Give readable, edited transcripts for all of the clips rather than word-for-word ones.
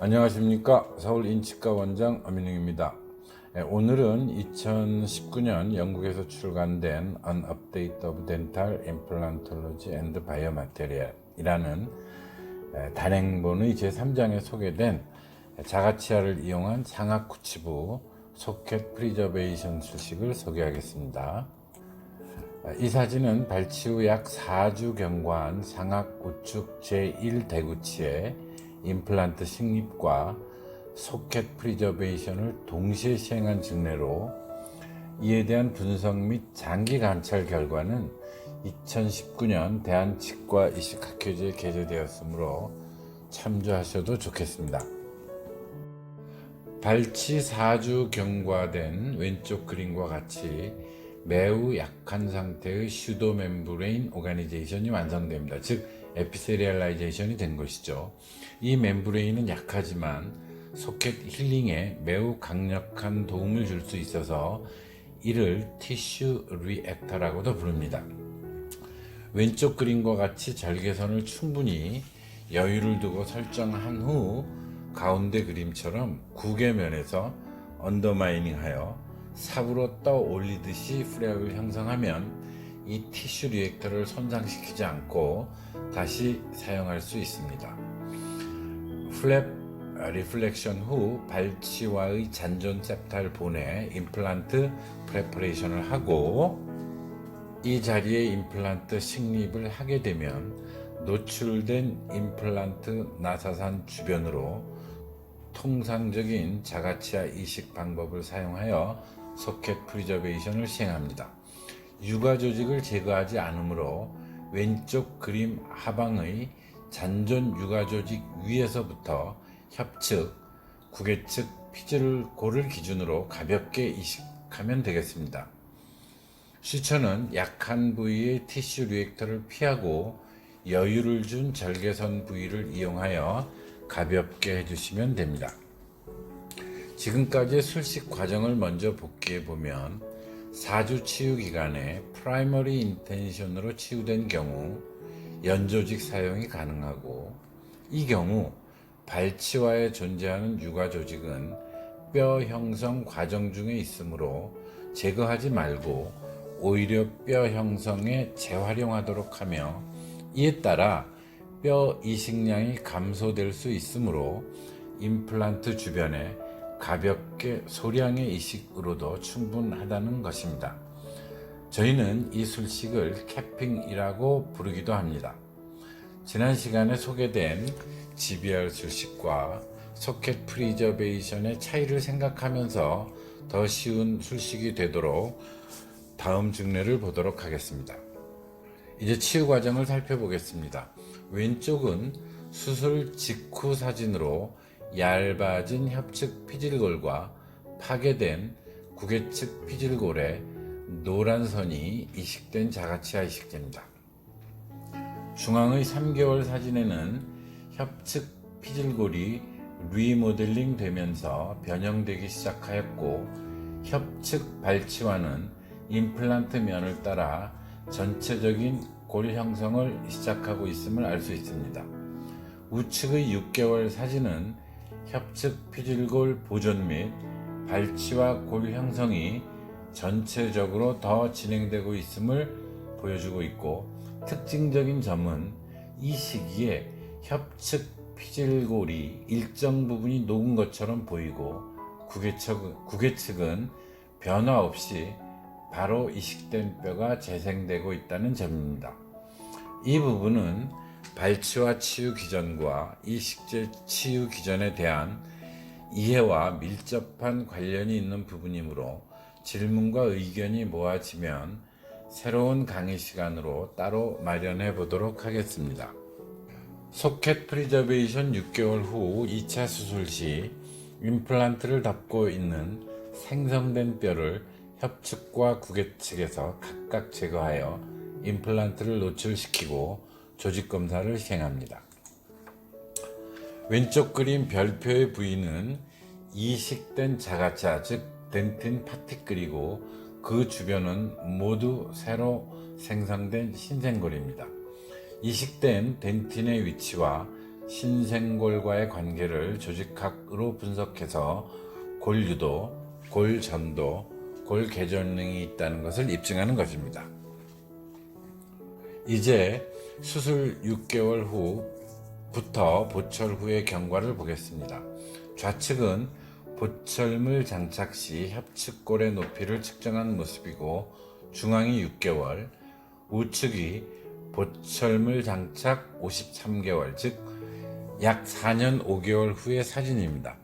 안녕하십니까. 서울인치과 원장 엄인웅입니다. 오늘은 2019년 영국에서 출간된 An Update of Dental Implantology and Biomaterial 이라는 단행본의 제3장에 소개된 자가치아를 이용한 상악구치부 소켓 프리저베이션 수식을 소개하겠습니다. 이 사진은 발치 후 약 4주 경과한 상악 우측 제1대구치의 임플란트 식립과 소켓 프리저베이션을 동시에 시행한 증례로 이에 대한 분석 및 장기 관찰 결과는 2019년 대한치과이식학회지에 게재되었으므로 참조하셔도 좋겠습니다. 발치 4주 경과된 왼쪽 그림과 같이 매우 약한 상태의 슈도 멤브레인 오가니제이션이 완성됩니다. 즉 에피세리얼라이제이션이 된 것이죠. 이 멤브레인은 약하지만 소켓 힐링에 매우 강력한 도움을 줄 수 있어서 이를 티슈 리액터라고도 부릅니다. 왼쪽 그림과 같이 절개선을 충분히 여유를 두고 설정한 후 가운데 그림처럼 구개면에서 언더마이닝하여 삽으로 떠 올리듯이 프레임을 형성하면 이 티슈 리액터를 손상시키지 않고 다시 사용할 수 있습니다. 플랩 리플렉션 후 발치와의 잔존 septal 본에 임플란트 프레퍼레이션을 하고 이 자리에 임플란트 식립을 하게 되면 노출된 임플란트 나사산 주변으로 통상적인 자가치아 이식 방법을 사용하여 소켓 프리저베이션을 시행합니다. 유가 조직을 제거하지 않으므로 왼쪽 그림 하방의 잔존 유가 조직 위에서부터 협측, 구개측 피즐골을 기준으로 가볍게 이식하면 되겠습니다. 슈처는 약한 부위의 티슈 리액터를 피하고 여유를 준 절개선 부위를 이용하여 가볍게 해주시면 됩니다. 지금까지의 술식 과정을 먼저 복기해 보면 4주 치유 기간에 프라이머리 인텐션으로 치유된 경우 연조직 사용이 가능하고, 이 경우 발치와에 존재하는 유가 조직은 뼈 형성 과정 중에 있으므로 제거하지 말고 오히려 뼈 형성에 재활용하도록 하며, 이에 따라 뼈 이식량이 감소될 수 있으므로 임플란트 주변에 가볍게 소량의 이식으로도 충분하다는 것입니다. 저희는 이 술식을 캐핑이라고 부르기도 합니다. 지난 시간에 소개된 GBR 술식과 소켓 프리저베이션의 차이를 생각하면서 더 쉬운 술식이 되도록 다음 증례를 보도록 하겠습니다. 이제 치유 과정을 살펴보겠습니다. 왼쪽은 수술 직후 사진으로 얇아진 협측 피질골과 파괴된 구개측 피질골에 노란 선이 이식된 자가치아 이식제입니다. 중앙의 3개월 사진에는 협측 피질골이 리모델링 되면서 변형되기 시작하였고, 협측 발치와는 임플란트 면을 따라 전체적인 골 형성을 시작하고 있음을 알 수 있습니다. 우측의 6개월 사진은 협측 피질골 보존 및 발치와 골 형성이 전체적으로 더 진행되고 있음을 보여주고 있고, 특징적인 점은 이 시기에 협측 피질골이 일정 부분이 녹은 것처럼 보이고 구개측은 변화 없이 바로 이식된 뼈가 재생되고 있다는 점입니다. 이 부분은 발치와 치유 기전과 이식제 치유 기전에 대한 이해와 밀접한 관련이 있는 부분이므로 질문과 의견이 모아지면 새로운 강의 시간으로 따로 마련해 보도록 하겠습니다. 소켓 프리저베이션 6개월 후 2차 수술 시 임플란트를 덮고 있는 생성된 뼈를 협측과 구개측에서 각각 제거하여 임플란트를 노출시키고 조직 검사를 시행합니다. 왼쪽 그림 별표의 부위는 이식된 자가치아, 즉 덴틴 파티클이고 그 주변은 모두 새로 생성된 신생골입니다. 이식된 덴틴의 위치와 신생골과의 관계를 조직학으로 분석해서 골유도, 골전도, 골계전증이 있다는 것을 입증하는 것입니다. 이제 수술 6개월 후부터 보철 후의 경과를 보겠습니다. 좌측은 보철물 장착 시 협측골의 높이를 측정한 모습이고 중앙이 6개월, 우측이 보철물 장착 53개월, 즉 약 4년 5개월 후의 사진입니다.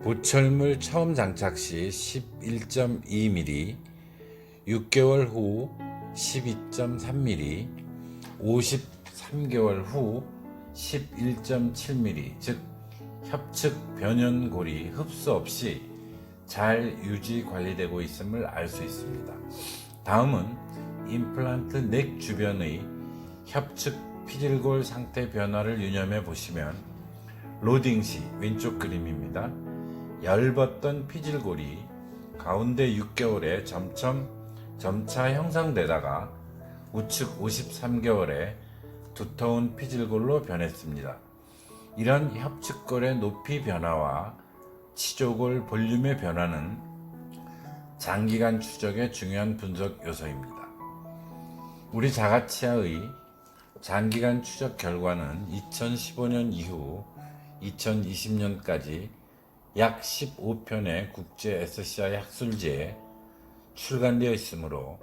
보철물 처음 장착 시 11.2mm, 6개월 후 12.3mm, 53개월 후 11.7mm, 즉 협측 변연골이 흡수 없이 잘 유지 관리되고 있음을 알 수 있습니다. 다음은 임플란트 넥 주변의 협측 피질골 상태 변화를 유념해 보시면 로딩 시 왼쪽 그림입니다. 얇았던 피질골이 가운데 6개월에 점차 형성되다가 우측 53개월에 두터운 피질골로 변했습니다. 이런 협측골의 높이 변화와 치조골 볼륨의 변화는 장기간 추적의 중요한 분석 요소입니다. 우리 자가치아의 장기간 추적 결과는 2015년 이후 2020년까지 약 15편의 국제 SCI 학술지에 출간되어 있으므로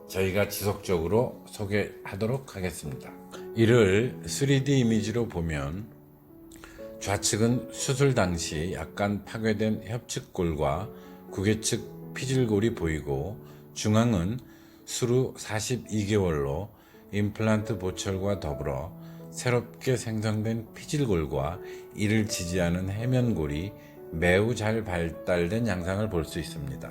저희가 지속적으로 소개하도록 하겠습니다. 이를 3D 이미지로 보면 좌측은 수술 당시 약간 파괴된 협측골과 구개측 피질골이 보이고 중앙은 수루 42개월로 임플란트 보철과 더불어 새롭게 생성된 피질골과 이를 지지하는 해면골이 매우 잘 발달된 양상을 볼 수 있습니다.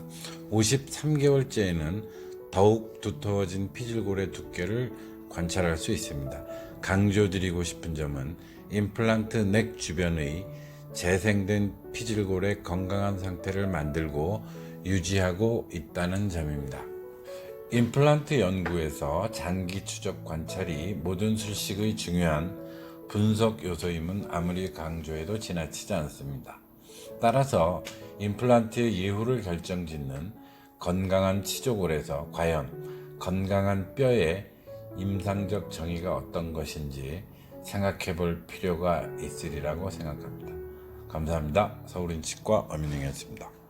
53개월째에는 더욱 두터워진 피질골의 두께를 관찰할 수 있습니다. 강조드리고 싶은 점은 임플란트 넥 주변의 재생된 피질골의 건강한 상태를 만들고 유지하고 있다는 점입니다. 임플란트 연구에서 장기 추적 관찰이 모든 술식의 중요한 분석 요소임은 아무리 강조해도 지나치지 않습니다. 따라서 임플란트의 예후를 결정짓는 건강한 치조골에서 과연 건강한 뼈의 임상적 정의가 어떤 것인지 생각해 볼 필요가 있으리라고 생각합니다. 감사합니다. 서울인치과 엄인웅이었습니다.